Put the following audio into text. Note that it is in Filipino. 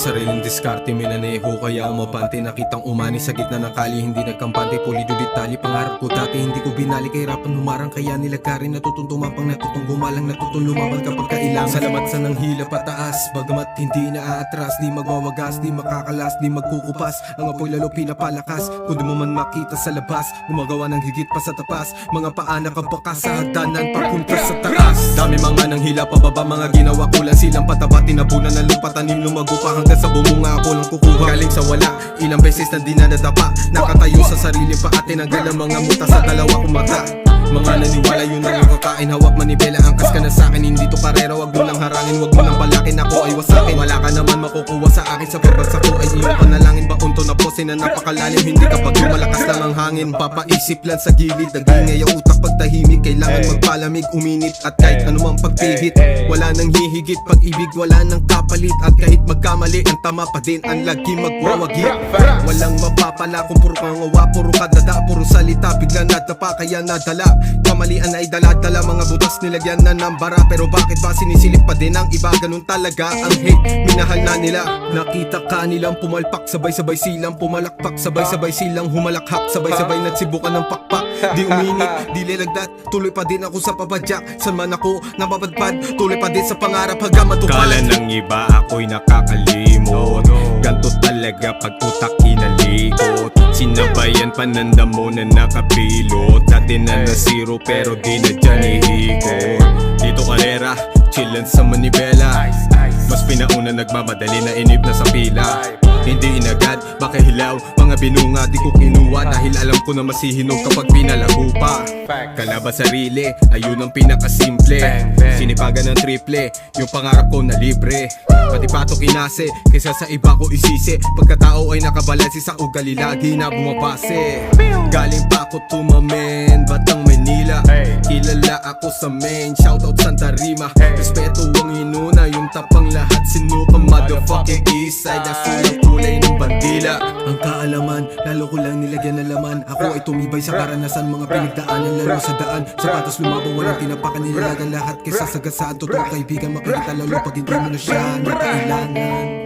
Sariling diskarte minaneho kaya umabante. Nakitang umani sa gitna ng kali, hindi nagkampante. Pulido ditali, pangarap ko dati hindi ko binali. Kahirapan humarang kaya nilagkarin. Natutong tumapang, natutong gumalang, natutong lumaban kapag kailangan. Salamat sa nang hila pataas, bagamat hindi naaatras. Di magwawagas, di makakalas, di magkukupas. Ang apoy lalo pinapalakas. Kung di mo man makita sa labas, gumagawa ng higit pa sa tapas. Mga paanak ang bakas sa hagdanan papunta sa taas. Dami mga nang hila pababa, mga ginawa ko lang silang pataba. Tinabunan ng lupa, tanim lumago pa hanggang sa bumunga ako lang kukuha. Galing sa wala, ilang beses na di na nadapa. Nakatayo sa sarili pa at tinanggal ang mga muta sa dalawa kong mata. Mga naniwala yun ang nakakain, hawak manibela. Angkas ka na sa'kin, hindi to karera. Wag mo lang harangin, wag mo lang balakin. Ako ay wasakin, wala ka naman makukuha sa akin. Sa pagbagsak ko ay iyong panalangin. Baunto na posin na napakalalim, hindi kapag lumalakas lang ang hangin. Papaisip lang sa gilid, nagingay ang utak pag tahimik. Kailangan magpalamig, uminit at kahit anumang pagpihit. Wala nang hihigit, pag-ibig wala nang kapalit. At kahit magkamali, ang tama pa din ang lagi magwawagi. Walang mapapala kung puro kang awa, puro kadada, puro salita. Bigla nadapa kaya nadala. Kamalian ay dala-dala, mga butas nilagyan na ng bara. Pero bakit ba sinisilip pa din ang iba? Ganun talaga ang hate, minahal na nila. Nakita ka nilang pumalpak, sabay-sabay silang pumalakpak. Sabay-sabay silang humalakhak, sabay-sabay nagsibukan ng pakpak. Di uminit, di lilagdat, tuloy pa din ako sa papadyak. San man ako napapadpad, tuloy pa din sa pangarap hanggang matupad. Kala ng iba ako'y nakakalimot, ganto talaga pag utak inalikot. Sinabayan pananda mo na nakapilot. Dati na zero pero di na dyan ihikot. Dito karera, chillin sa manibela. Mas pinauna nagmamadali na inip na sa pila. Hindi inagad, baka hilaw, mga binunga di ko kinuha. Dahil alam ko na masihinog kapag pinalago pa. Kalaban sarili, ayun ang pinakasimple. Sinipagan ng triple, yung pangarap ko na libre. Pati patok inase, kaysa sa iba ko isisi. Pagkatao ay nakabalansi sa ugali, lagi na bumabase. Galing pa ako tumamen, Batang Manila. Kilala ako sa main, shoutout Santa Rima. Respeto ang inuna, yung tapang lahat sinukang motherfucking eastside. Asulang kulay ng bandila. Ang kaalaman, lalo ko lang nilagyan ng laman. Ako ay tumibay sa karanasan, mga pinagdaanan lalo sa daan. Sapatos lumabaw, walang tinapakan, nilalagan lahat kaysa sagasaan. Totoong kaibigan makikita lalo pag hindi mo na siya nakailangan.